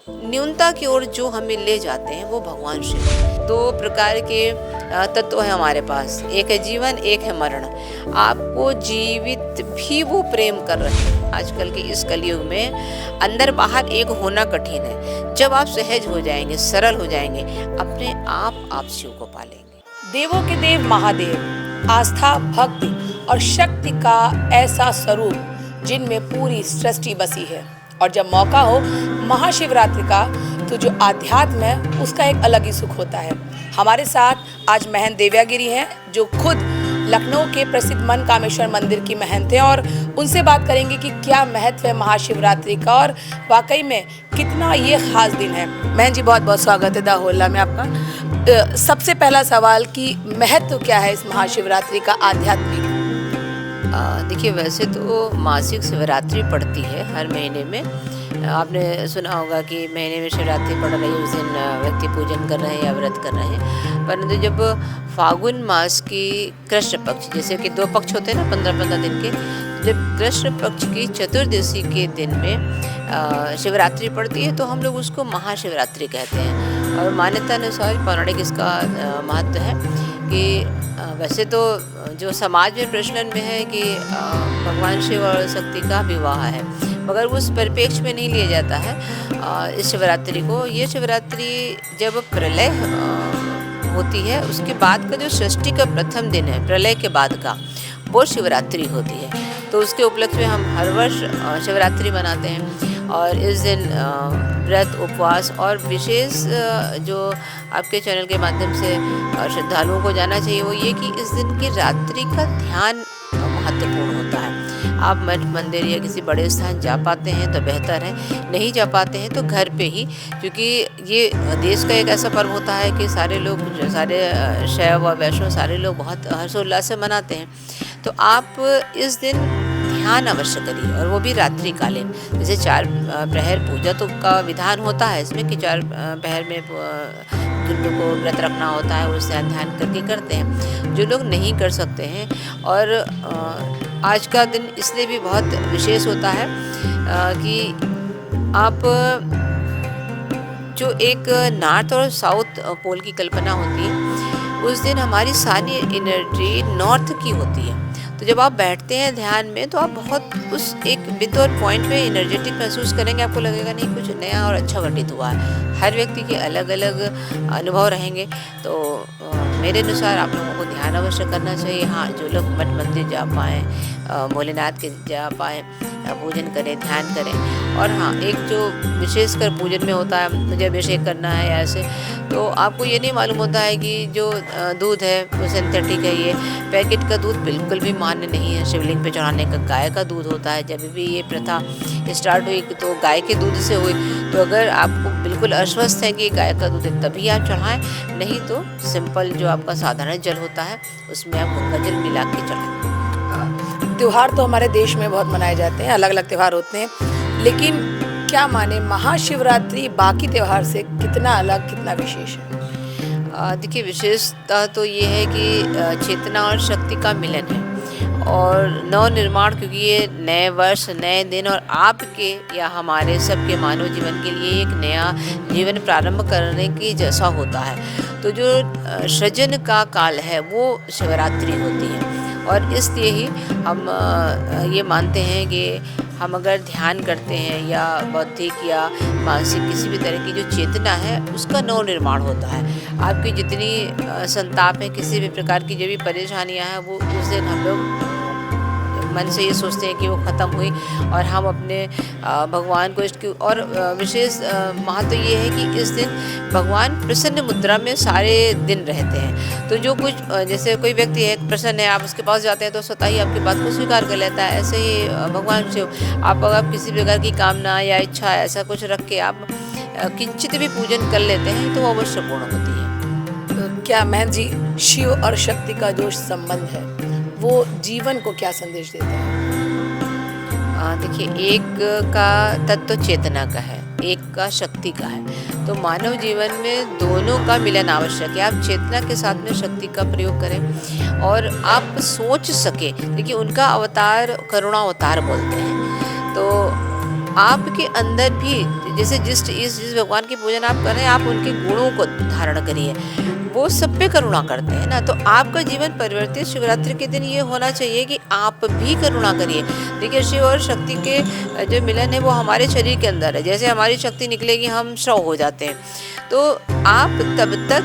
न्यूनता की ओर जो हमें ले जाते हैं वो भगवान शिव हैं। दो प्रकार के तत्व हैं हमारे पास, एक है जीवन, एक है मरण। आपको जीवित भी वो प्रेम कर रहे हैं। आजकल के इस कलयुग में अंदर बाहर एक होना कठिन है। जब आप सहज हो जाएंगे, सरल हो जाएंगे, अपने आप शिव को पालेंगे। देवों के देव महादेव आस्था, भक्ति और शक्ति का ऐसा स्वरूप जिनमें पूरी सृष्टि बसी है। और जब मौका हो महाशिवरात्रि का, तो जो आध्यात्म है उसका एक अलग ही सुख होता है। हमारे साथ आज महंत देवयागिरी हैं, जो खुद लखनऊ के प्रसिद्ध मनकामेश्वर मंदिर की महंत हैं, और उनसे बात करेंगे कि क्या महत्व है महाशिवरात्रि का और वाकई में कितना ये खास दिन है। महंत जी, बहुत बहुत स्वागत है द होला में आपका। सबसे पहला सवाल कि महत्व क्या है इस महाशिवरात्रि का आध्यात्मिक? देखिए, वैसे तो मासिक शिवरात्रि पड़ती है हर महीने में। आपने सुना होगा कि महीने में शिवरात्रि पड़ रही है, उस दिन व्यक्ति पूजन कर रहे हैं या व्रत कर रहे हैं। परंतु जब फागुन मास की कृष्ण पक्ष, जैसे कि 2 पक्ष होते हैं ना 15-15 दिन के, जब कृष्ण पक्ष की चतुर्दशी के दिन में शिवरात्रि पड़ती है तो हम लोग उसको महाशिवरात्रि कहते हैं। और मान्यता अनुसार पौराणिक इसका महत्व है कि वैसे तो जो समाज में प्रचलन में है कि भगवान शिव और शक्ति का विवाह है, मगर उस परिप्रेक्ष्य में नहीं लिया जाता है इस शिवरात्रि को। ये शिवरात्रि जब प्रलय होती है उसके बाद का जो सृष्टि का प्रथम दिन है, प्रलय के बाद का, वो शिवरात्रि होती है। तो उसके उपलक्ष्य में हम हर वर्ष शिवरात्रि मनाते हैं। और इस दिन व्रत, उपवास और विशेष जो आपके चैनल के माध्यम से श्रद्धालुओं को जानना चाहिए वो ये कि इस दिन की रात्रि का ध्यान महत्वपूर्ण होता है। आप मठ, मंदिर या किसी बड़े स्थान जा पाते हैं तो बेहतर है, नहीं जा पाते हैं तो घर पे ही, क्योंकि ये देश का एक ऐसा पर्व होता है कि सारे लोग, सारे शैव और वैष्णव सारे लोग बहुत हर्षोल्लास से मनाते हैं। तो आप इस दिन ध्यान अवश्य करिए, और वो भी रात्रि कालीन। जैसे 4 प्रहर पूजा तो का विधान होता है इसमें कि 4 प्रहर में गुरु को व्रत रखना होता है, उससे ध्यान करके करते हैं। जो लोग नहीं कर सकते हैं, और आज का दिन इसलिए भी बहुत विशेष होता है कि आप जो एक नॉर्थ और साउथ पोल की कल्पना होती है, उस दिन हमारी सारी एनर्जी नॉर्थ की होती है। तो जब आप बैठते हैं ध्यान में तो आप बहुत उस एक बिंदु और पॉइंट पे एनर्जेटिक महसूस करेंगे। आपको लगेगा नहीं कुछ नया और अच्छा घटित हुआ है। हर व्यक्ति के अलग अलग अनुभव रहेंगे। तो मेरे अनुसार आप लोगों को ध्यान अवश्य करना चाहिए। हाँ, जो लोग मठ मंदिर जा पाएँ, भोलेनाथ के जा पाएँ, पूजन करें, ध्यान करें। और हाँ, एक जो विशेषकर पूजन में होता है, मुझे अभिषेक करना है या ऐसे, तो आपको ये नहीं मालूम होता है कि जो दूध है वो सिंथेटिक है। ये पैकेट का दूध बिल्कुल भी मान्य नहीं है शिवलिंग पे चढ़ाने का। गाय का दूध होता है। जब भी ये प्रथा स्टार्ट हुई तो गाय के दूध से हुई। तो अगर आपको बिल्कुल आश्वस्त है कि गाय का दूध है तभी आप चढ़ाएं, नहीं तो सिंपल जो आपका साधारण जल होता है उसमें आप गंगा जल मिला के चढ़ाएं। त्योहार तो हमारे देश में बहुत मनाए जाते हैं, अलग अलग त्योहार होते हैं, लेकिन क्या माने महाशिवरात्रि बाकी त्योहार से कितना अलग, कितना विशेष है? देखिए, विशेषता तो ये है कि चेतना और शक्ति का मिलन है, और नव निर्माण, क्योंकि ये नए वर्ष, नए दिन और आपके या हमारे सबके मानव जीवन के लिए एक नया जीवन प्रारंभ करने की जैसा होता है। तो जो सृजन का काल है वो शिवरात्रि होती है। और इसलिए ही हम ये मानते हैं कि हम अगर ध्यान करते हैं या बौद्धिक या मानसिक किसी भी तरह की जो चेतना है उसका नव निर्माण होता है। आपकी जितनी संताप है, किसी भी प्रकार की जो भी परेशानियां हैं, वो उस दिन हम लोग मन से ये सोचते हैं कि वो ख़त्म हुई, और हम अपने भगवान को इसकी और विशेष महत्व ये है कि इस दिन भगवान प्रसन्न मुद्रा में सारे दिन रहते हैं। तो जो कुछ, जैसे कोई व्यक्ति है प्रसन्न है, आप उसके पास जाते हैं तो स्वतः ही आपकी बात को स्वीकार कर लेता है। ऐसे ही भगवान शिव, आप अगर किसी प्रकार की कामना या इच्छा ऐसा कुछ रख के आप किंचित भी पूजन कर लेते हैं तो वो अवश्य पूर्ण होती है। क्या महंत जी, शिव और शक्ति का जो संबंध है वो जीवन को क्या संदेश देता है? देखिए, एक का तत्व चेतना का है, एक का शक्ति का है। तो मानव जीवन में दोनों का मिलन आवश्यक है। आप चेतना के साथ में शक्ति का प्रयोग करें और आप सोच सके। देखिए, उनका अवतार करुणा अवतार बोलते हैं। तो आपके अंदर भी जैसे जिस भगवान की पूजन आप कर रहे हैं, आप उनके गुणों को धारण करिए। वो सब पे करुणा करते हैं ना, तो आपका जीवन परिवर्तित शिवरात्रि के दिन ये होना चाहिए कि आप भी करुणा करिए। देखिए, शिव और शक्ति के जो मिलन है वो हमारे शरीर के अंदर है। जैसे हमारी शक्ति निकलेगी हम शव हो जाते हैं, तो आप तब तक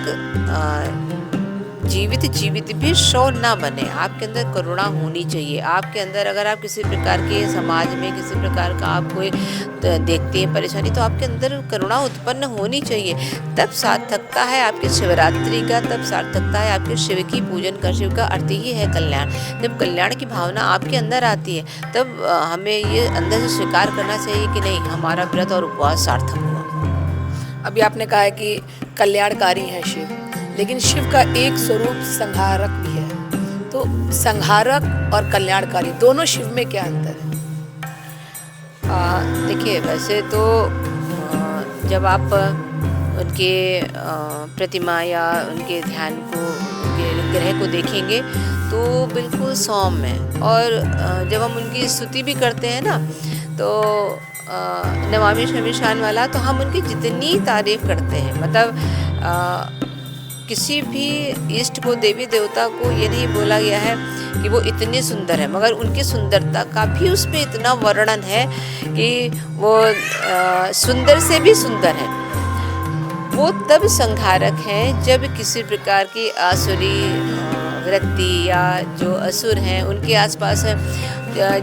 जीवित भी शव ना बने। आपके अंदर करुणा होनी चाहिए। आपके अंदर अगर आप किसी प्रकार के समाज में किसी प्रकार का आप कोई देखते हैं परेशानी, तो आपके अंदर करुणा उत्पन्न होनी चाहिए। तब सार्थकता है आपकी शिवरात्रि का, तब सार्थकता है आपके शिव की पूजन का। शिव का अर्थ ही है कल्याण। जब कल्याण की भावना आपके अंदर आती है, तब हमें ये अंदर से स्वीकार करना चाहिए कि नहीं, हमारा व्रत और उपवास सार्थक हुआ। अभी आपने कहा है कि कल्याणकारी है शिव, लेकिन शिव का एक स्वरूप संहारक भी है। तो संहारक और कल्याणकारी दोनों शिव में क्या अंतर है? देखिए, वैसे तो जब आप उनके प्रतिमा या उनके ध्यान को, उनके ग्रह को देखेंगे तो बिल्कुल सौम्य है। और जब हम उनकी स्तुति भी करते हैं ना, तो नमामि शमीशान वाला, तो हम उनकी जितनी तारीफ करते हैं, मतलब किसी भी इष्ट को, देवी देवता को ये नहीं बोला गया है कि वो इतने सुंदर है, मगर उनकी सुंदरता का भी उसमें इतना वर्णन है कि वो सुंदर से भी सुंदर है। वो तब संहारक हैं जब किसी प्रकार की आसुरी वृत्ति या जो असुर हैं उनके आसपास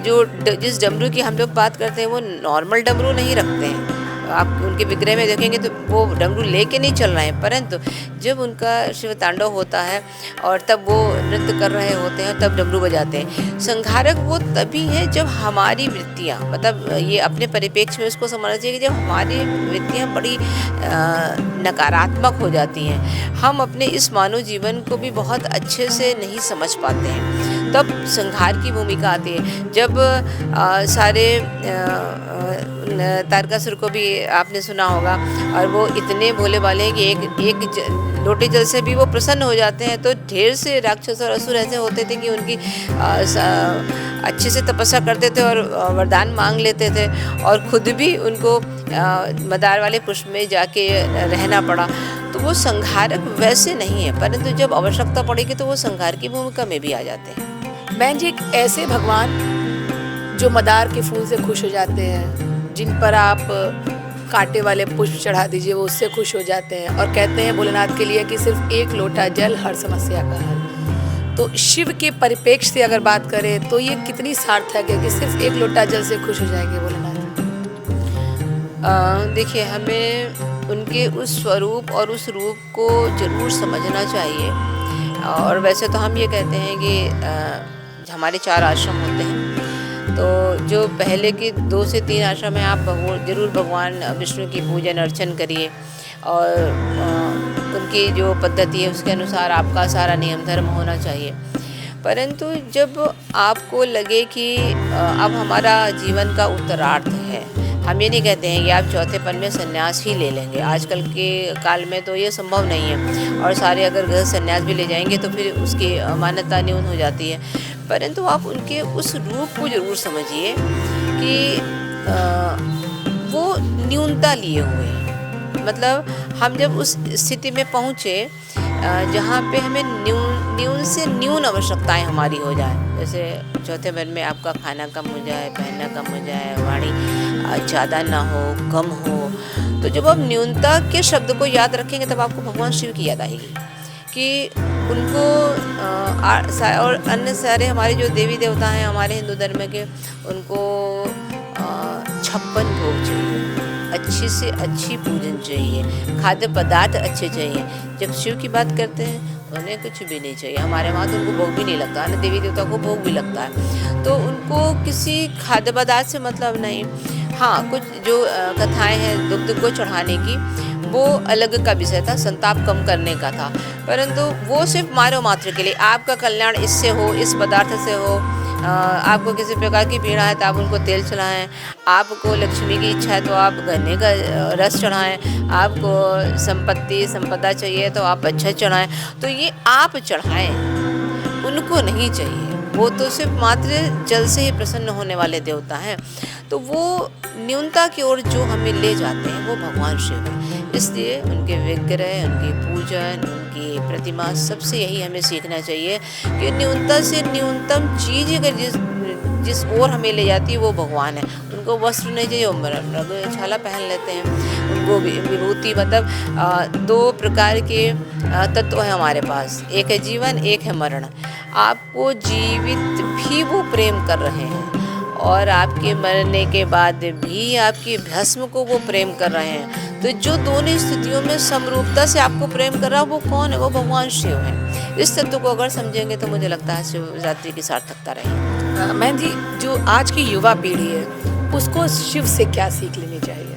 जो जिस डमरू की हम लोग बात करते हैं वो नॉर्मल डमरू नहीं रखते हैं। आप उनके विग्रह में देखेंगे तो वो डमरू लेके नहीं चल रहे हैं, परंतु जब उनका शिव तांडव होता है और तब वो नृत्य कर रहे होते हैं तब डमरू बजाते हैं। संहारक वो तभी है जब हमारी वृत्तियाँ, मतलब ये अपने परिप्रेक्ष्य में उसको समझना चाहिए कि जब हमारी वृत्तियाँ बड़ी नकारात्मक हो जाती हैं, हम अपने इस मानव जीवन को भी बहुत अच्छे से नहीं समझ पाते हैं, तब संहार की भूमिका आती है। जब सारे तारकासुर को भी आपने सुना होगा, और वो इतने भोले भाले हैं कि एक लोटे जल से भी वो प्रसन्न हो जाते हैं। तो ढेर से राक्षस और असुर ऐसे होते थे कि उनकी अच्छे से तपस्या करते थे और वरदान मांग लेते थे, और खुद भी उनको मदार वाले पुष्प में जाके रहना पड़ा। तो वो संहारक वैसे नहीं है, परंतु जब आवश्यकता पड़ेगी तो वो संहार की भूमिका में भी आ जाते हैं। बहन जी, एक ऐसे भगवान जो मदार के फूल से खुश हो जाते हैं, जिन पर आप कांटे वाले पुष्प चढ़ा दीजिए वो उससे खुश हो जाते हैं, और कहते हैं भोलेनाथ के लिए कि सिर्फ एक लोटा जल हर समस्या का हल। तो शिव के परिप्रेक्ष्य से अगर बात करें तो ये कितनी सार्थक है कि सिर्फ एक लोटा जल से खुश हो जाएंगे भोलेनाथ? देखिए, हमें उनके उस स्वरूप और उस रूप को जरूर समझना चाहिए। और वैसे तो हम ये कहते हैं कि हमारे 4 आश्रम होते हैं, तो जो पहले के 2 से 3 आश्रम में आप जरूर भगवान विष्णु की पूजन अर्चन करिए, और उनकी जो पद्धति है उसके अनुसार आपका सारा नियम धर्म होना चाहिए। परंतु जब आपको लगे कि अब हमारा जीवन का उत्तरार्थ है, हम ये नहीं कहते हैं कि आप चौथेपन में संन्यास ही ले लेंगे। आजकल के काल में तो ये संभव नहीं है, और सारे अगर गृह संन्यास भी ले जाएंगे तो फिर उसकी मान्यता न्यून हो जाती है। परंतु आप उनके उस रूप को जरूर समझिए कि वो न्यूनता लिए हुए हैं। मतलब हम जब उस स्थिति में पहुँचे जहाँ पे हमें न्यून से न्यून आवश्यकताएं हमारी हो जाए, जैसे चौथे मन में आपका खाना कम हो जाए, पहनना कम हो जाए, वाणी ज़्यादा ना हो, कम हो, तो जब आप न्यूनता के शब्द को याद रखेंगे तब आपको भगवान शिव की याद आएगी कि उनको और अन्य सारे हमारे जो देवी देवता हैं हमारे हिंदू धर्म के, उनको 56 भोग चाहिए, अच्छी से अच्छी पूजन चाहिए, खाद्य पदार्थ अच्छे चाहिए। जब शिव की बात करते हैं उन्हें कुछ भी नहीं चाहिए। हमारे वहाँ तो उनको भोग भी नहीं लगता, अन्य देवी देवता को भोग भी लगता है, तो उनको किसी खाद्य पदार्थ से मतलब नहीं। हाँ, कुछ जो कथाएं हैं दुग्ध को चढ़ाने की, वो अलग का विषय था, संताप कम करने का था, परंतु वो सिर्फ मानव मात्र के लिए, आपका कल्याण इससे हो, इस पदार्थ से हो। आपको किसी प्रकार की पीड़ा है तो आप उनको तेल चढ़ाएं, आपको लक्ष्मी की इच्छा है तो आप गन्ने का रस चढ़ाएं, आपको संपदा चाहिए तो आप अच्छा चढ़ाएं। तो ये आप चढ़ाएं, उनको नहीं चाहिए। वो तो सिर्फ मात्र जल से ही प्रसन्न होने वाले देवता हैं। तो वो न्यूनता की ओर जो हमें ले जाते हैं वो भगवान शिव हैं। इसलिए उनके विग्रह, उनकी पूजन, उनकी प्रतिमा, सबसे यही हमें सीखना चाहिए कि न्यूनतम से न्यूनतम चीज़ अगर जिस ओर हमें ले जाती है वो भगवान है। उनको वस्त्र नहीं चाहिए, वो मृग छाला पहन लेते हैं। उनको विभूति, मतलब 2 प्रकार के तत्व हैं हमारे पास, एक है जीवन, एक है मरण। आपको जीवित भी वो प्रेम कर रहे हैं और आपके मरने के बाद भी आपके भस्म को वो प्रेम कर रहे हैं। तो जो दोनों स्थितियों में समरूपता से आपको प्रेम कर रहा है वो कौन है? वो भगवान शिव है। इस तत्व को अगर समझेंगे तो मुझे लगता है शिवरात्रि की सार्थकता रहेगी। बहन जी, जो आज की युवा पीढ़ी है उसको शिव से क्या सीख लेनी चाहिए?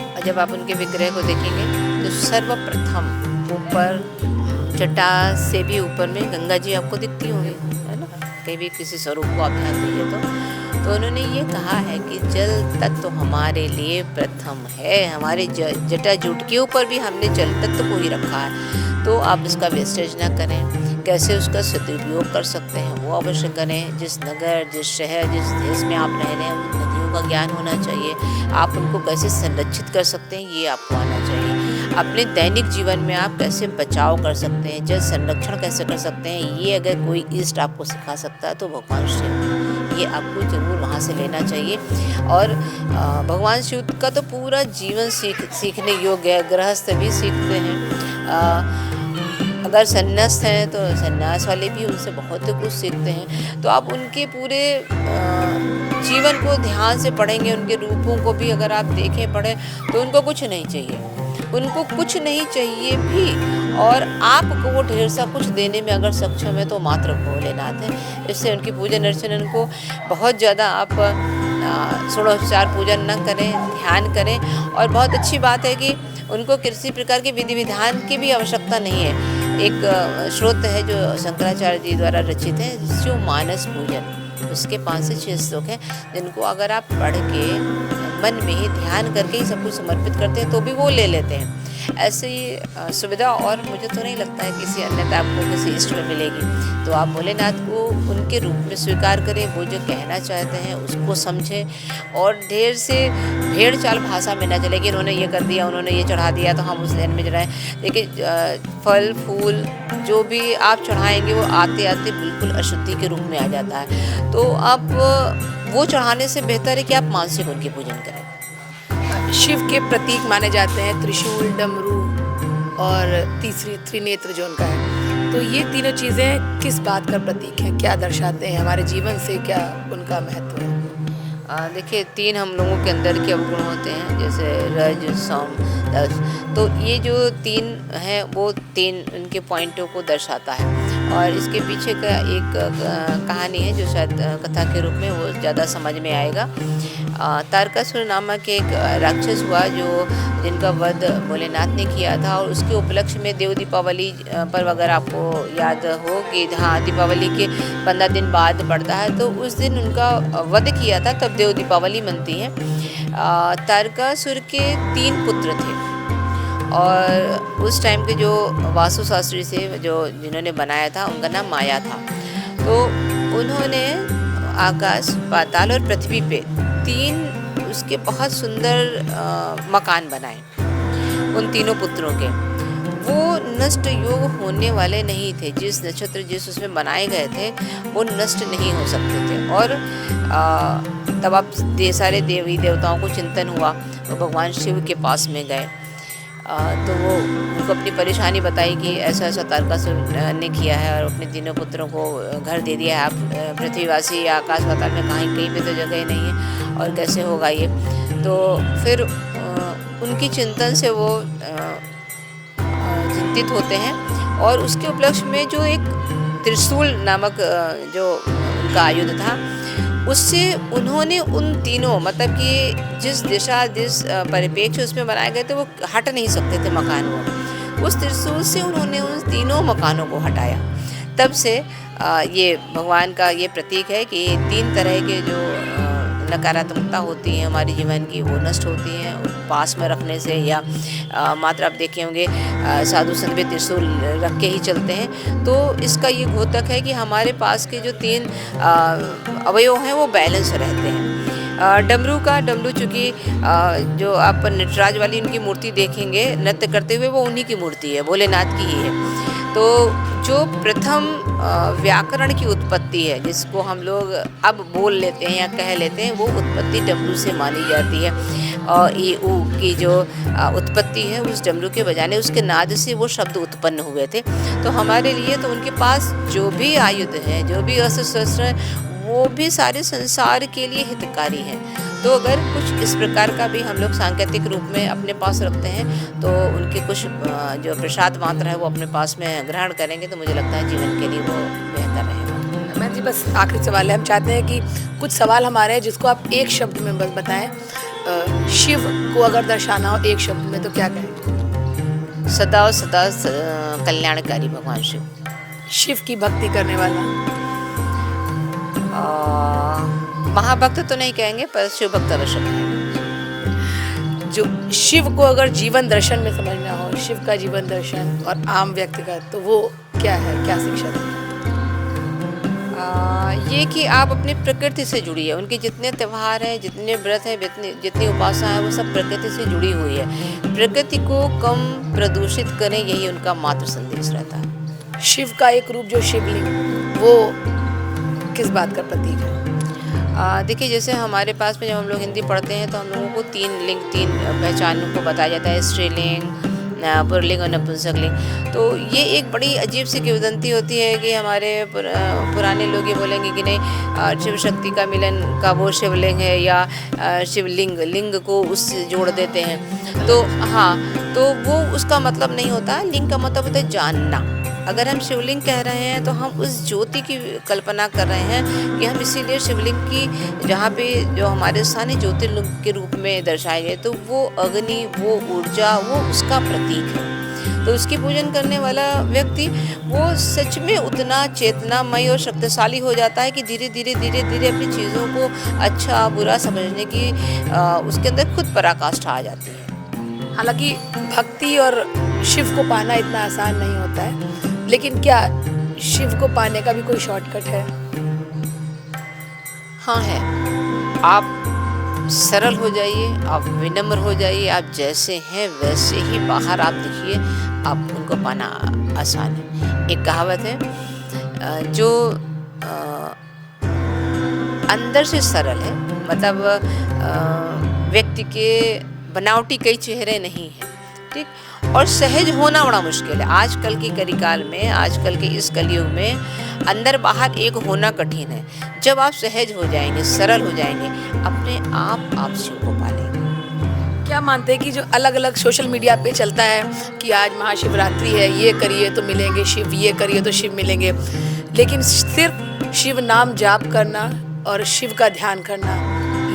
और जब आप उनके विग्रह को देखेंगे तो सर्वप्रथम ऊपर जटा से भी ऊपर में गंगा जी आपको दिखती होंगी, है ना? कहीं भी किसी स्वरूप को आप ध्यान दीजिए तो उन्होंने ये कहा है कि जल तत्व हमारे लिए प्रथम है। हमारे जटा जूट के ऊपर भी हमने जल तत्व को ही रखा है। तो आप इसका वेस्टेज ना करें, कैसे उसका सदुपयोग कर सकते हैं वो अवश्य करें। जिस नगर, जिस शहर, जिस देश में आप रह रहे हैं उन नदियों का ज्ञान होना चाहिए। आप उनको कैसे संरक्षित कर सकते हैं ये आपको आना चाहिए। अपने दैनिक जीवन में आप कैसे बचाव कर सकते हैं, जल संरक्षण कैसे कर सकते हैं, ये अगर कोई ईष्ट आपको सिखा सकता है तो भगवान शिव, ये आपको जरूर वहाँ से लेना चाहिए। और भगवान शिव का तो पूरा जीवन सीखने योग्य है। गृहस्थ भी सीखते हैं, अगर सन्यास्त हैं तो सन्यास वाले भी उनसे बहुत कुछ सीखते हैं। तो आप उनके पूरे जीवन को ध्यान से पढ़ेंगे, उनके रूपों को भी अगर आप देखें, पढ़ें, तो उनको कुछ नहीं चाहिए, उनको कुछ नहीं चाहिए भी। और आपको वो ढेर सा कुछ देने में अगर सक्षम है तो मात्र भोलेनाथ है। इससे उनकी पूजन अर्चना को बहुत ज़्यादा आप षोडशोपचार पूजन न करें, ध्यान करें। और बहुत अच्छी बात है कि उनको किसी प्रकार के विधि विधान की भी आवश्यकता नहीं है। एक श्रोत है जो शंकराचार्य जी द्वारा रचित है, शिव मानस पूजन, उसके 5 से 6 श्लोक हैं जिनको अगर आप पढ़ के मन में ही ध्यान करके ही सब कुछ समर्पित करते हैं तो भी वो ले लेते हैं। ऐसे ही सुविधा और मुझे तो नहीं लगता है किसी अन्यथा आपको किसी इष्ट में मिलेगी। तो आप भोलेनाथ को उनके रूप में स्वीकार करें, वो जो कहना चाहते हैं उसको समझें और ढेर से भेड़ चाल भाषा में न चले कि उन्होंने ये कर दिया, उन्होंने ये चढ़ा दिया तो हम उस लाइन में चढ़ाएं। देखिए फल फूल जो भी आप चढ़ाएंगे वो आते आते बिल्कुल अशुद्धि के रूप में आ जाता है। तो आप वो चढ़ाने से बेहतर है कि आप मानसिक उनकी पूजन करें। शिव के प्रतीक माने जाते हैं त्रिशूल, डमरू और तीसरी त्रिनेत्र जो उनका है। तो ये तीनों चीज़ें किस बात का प्रतीक हैं, क्या दर्शाते हैं, हमारे जीवन से क्या उनका महत्व है? देखिए 3 हम लोगों के अंदर के अवगुण होते हैं, जैसे रज, सम, तज। तो ये जो 3 हैं वो 3 उनके पॉइंटों को दर्शाता है। और इसके पीछे का एक कहानी है जो शायद कथा के रूप में वो ज़्यादा समझ में आएगा। तारकासुर नामक एक राक्षस हुआ जिनका वध भोलेनाथ ने किया था। और उसके उपलक्ष्य में देव दीपावली पर अगर आपको याद हो कि हाँ दीपावली के 15 दिन बाद पड़ता है, तो उस दिन उनका वध किया था, तब देव दीपावली मनती है। तारकासुर के 3 पुत्र थे और उस टाइम के जो वास्तु शास्त्री से जिन्होंने बनाया था उनका नाम माया था। तो उन्होंने आकाश, पाताल और पृथ्वी पे 3 उसके बहुत सुंदर मकान बनाए उन तीनों पुत्रों के। वो नष्ट योग होने वाले नहीं थे, जिस नक्षत्र जिस उसमें बनाए गए थे वो नष्ट नहीं हो सकते थे। और तब आप सारे देवी देवताओं को चिंतन हुआ, तो भगवान शिव के पास में गए। तो वो उनको अपनी परेशानी बताई कि ऐसा ऐसा तारकासुर ने किया है और अपने तीनों पुत्रों को घर दे दिया है। आप पृथ्वीवासी या आकाश पाताल में कहीं पे तो जगह नहीं है और कैसे होगा ये। तो फिर उनकी चिंतन से वो चिंतित होते हैं और उसके उपलक्ष्य में जो एक त्रिशूल नामक जो उनका आयुध था, उससे उन्होंने उन तीनों, मतलब कि जिस दिशा जिस परिप्रेक्ष्य उसमें बनाए गए थे वो हट नहीं सकते थे मकान वो, उस त्रिशूल से उन्होंने उन तीनों मकानों को हटाया। तब से ये भगवान का ये प्रतीक है कि 3 तरह के जो नकारात्मकता होती है हमारे जीवन की, वो नष्ट होती हैं पास में रखने से। या मात्र आप देखे होंगे साधु संत भी त्रिशूल रख के ही चलते हैं। तो इसका ये द्योतक है कि हमारे पास के जो 3 अवयव हैं वो बैलेंस रहते हैं। डमरू चूँकि जो आप नटराज वाली उनकी मूर्ति देखेंगे नृत्य करते हुए, वो उन्हीं की मूर्ति है, भोलेनाथ की ही है। तो जो प्रथम व्याकरण की उत्पत्ति है, जिसको हम लोग अब बोल लेते हैं या कह लेते हैं, वो उत्पत्ति डमरू से मानी जाती है। और ई ऊ की जो उत्पत्ति है उस डमरू के बजाने, उसके नाद से वो शब्द उत्पन्न हुए थे। तो हमारे लिए तो उनके पास जो भी आयुध हैं, जो भी अस्त्र शस्त्र हैं, वो भी सारे संसार के लिए हितकारी हैं। तो अगर कुछ इस प्रकार का भी हम लोग सांकेतिक रूप में अपने पास रखते हैं, तो उनके कुछ जो प्रसाद मात्रा है वो अपने पास में ग्रहण करेंगे, तो मुझे लगता है जीवन के लिए वो बेहतर रहेगा। मैं जी बस आखिरी सवाल है, हम चाहते हैं कि कुछ सवाल हमारे हैं जिसको आप एक शब्द में बस बताएं। शिव को अगर दर्शाना हो एक शब्द में तो क्या कहें? सदा और सदा कल्याणकारी भगवान शिव। शिव की भक्ति करने वाला? महाभक्त तो नहीं कहेंगे, पर शिव भक्त अवश्य कहेंगे। जो शिव को अगर जीवन दर्शन में समझना हो, शिव का जीवन दर्शन और आम व्यक्ति का, तो वो क्या है, क्या शिक्षा है? ये कि आप अपनी प्रकृति से जुड़िए। उनके जितने त्यौहार हैं, जितने व्रत हैं, जितनी उपासना है, वो सब प्रकृति से जुड़ी हुई है। प्रकृति को कम प्रदूषित करें, यही उनका मात्र संदेश रहता है। शिव का एक रूप जो शिवलिंग, वो किस बात का प्रतीक है? देखिए, जैसे हमारे पास में जब हम लोग हिंदी पढ़ते हैं तो हम लोगों को 3 लिंग, 3 पहचानों को बताया जाता है, स्त्रीलिंग, पुल्लिंग और नपुंसक लिंग। तो ये एक बड़ी अजीब सी किंवदंती होती है कि हमारे पुराने लोग ये बोलेंगे कि नहीं, शिव शक्ति का मिलन का वो शिवलिंग है, या शिवलिंग लिंग को उससे जोड़ देते हैं। तो हाँ, तो वो उसका मतलब नहीं होता। लिंग का मतलब होता है जानना। अगर हम शिवलिंग कह रहे हैं तो हम उस ज्योति की कल्पना कर रहे हैं कि हम इसीलिए शिवलिंग की, जहाँ पे जो हमारे स्थानीय ज्योतिर्लिंग के रूप में दर्शाए गए, तो वो अग्नि, वो ऊर्जा, वो उसका प्रतीक है। तो उसकी पूजन करने वाला व्यक्ति वो सच में उतना चेतनामय और शक्तिशाली हो जाता है कि धीरे धीरे अपनी चीज़ों को अच्छा बुरा समझने की उसके अंदर खुद पराकाष्ठा आ जाती है। हालांकि भक्ति और शिव को पाना इतना आसान नहीं होता है, लेकिन क्या शिव को पाने का भी कोई शॉर्टकट है? हाँ है। आप सरल हो जाइए, आप विनम्र हो जाइए, आप जैसे हैं वैसे ही बाहर आप दिखिए, आप उनको पाना आसान है। एक कहावत है, जो अंदर से सरल है, मतलब व्यक्ति के बनावटी कई चेहरे नहीं हैं, ठीक, और सहज होना बड़ा मुश्किल है। आजकल की कलिकाल में, आजकल के इस कलयुग में अंदर बाहर एक होना कठिन है। जब आप सहज हो जाएंगे, सरल हो जाएंगे, अपने आप शिव को पा लेंगे। क्या मानते हैं कि जो अलग अलग सोशल मीडिया पे चलता है कि आज महाशिवरात्रि है, ये करिए तो मिलेंगे शिव, ये करिए तो शिव मिलेंगे, लेकिन सिर्फ शिव नाम जाप करना और शिव का ध्यान करना,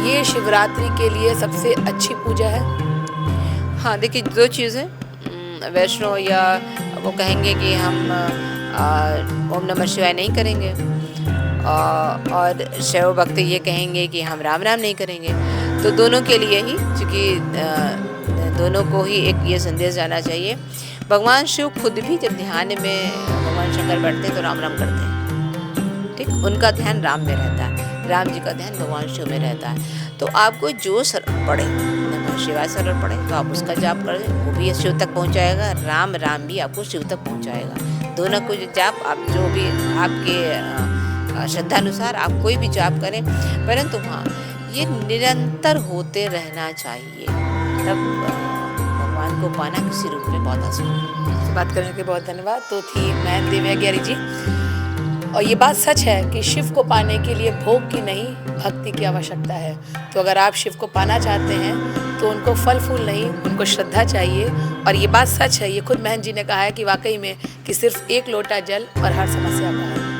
ये शिवरात्रि के लिए सबसे अच्छी पूजा है? हाँ, देखिए, 2 चीज़ें। वैष्णव या वो कहेंगे कि हम ओम नमः शिवाय नहीं करेंगे, और शैव भक्त ये कहेंगे कि हम राम राम नहीं करेंगे। तो दोनों के लिए ही, क्योंकि दोनों को ही एक ये संदेश जाना चाहिए। भगवान शिव खुद भी जब ध्यान में भगवान शंकर बैठते हैं तो राम राम करते हैं, ठीक, उनका ध्यान राम में रहता है, राम जी का ध्यान भगवान शिव में रहता है। तो आपको जो सरल पड़े, नमः शिवाय सरल पड़े, तो आप उसका जाप करें, वो भी शिव तक पहुंचाएगा, राम राम भी आपको शिव तक पहुंचाएगा। दोनों को जाप आप जो भी आपके श्रद्धानुसार आप कोई भी जाप करें, परंतु हाँ, ये निरंतर होते रहना चाहिए, तब भगवान को पाना किसी रूप में बहुत आसान है। बात करने के बहुत धन्यवाद। तो थी मैं दिव्या ग्यारी जी, और ये बात सच है कि शिव को पाने के लिए भोग की नहीं, भक्ति की आवश्यकता है। तो अगर आप शिव को पाना चाहते हैं तो उनको फल फूल नहीं, उनको श्रद्धा चाहिए। और ये बात सच है, ये खुद महंत जी ने कहा है कि वाकई में कि सिर्फ 1 लोटा जल और हर समस्या का है।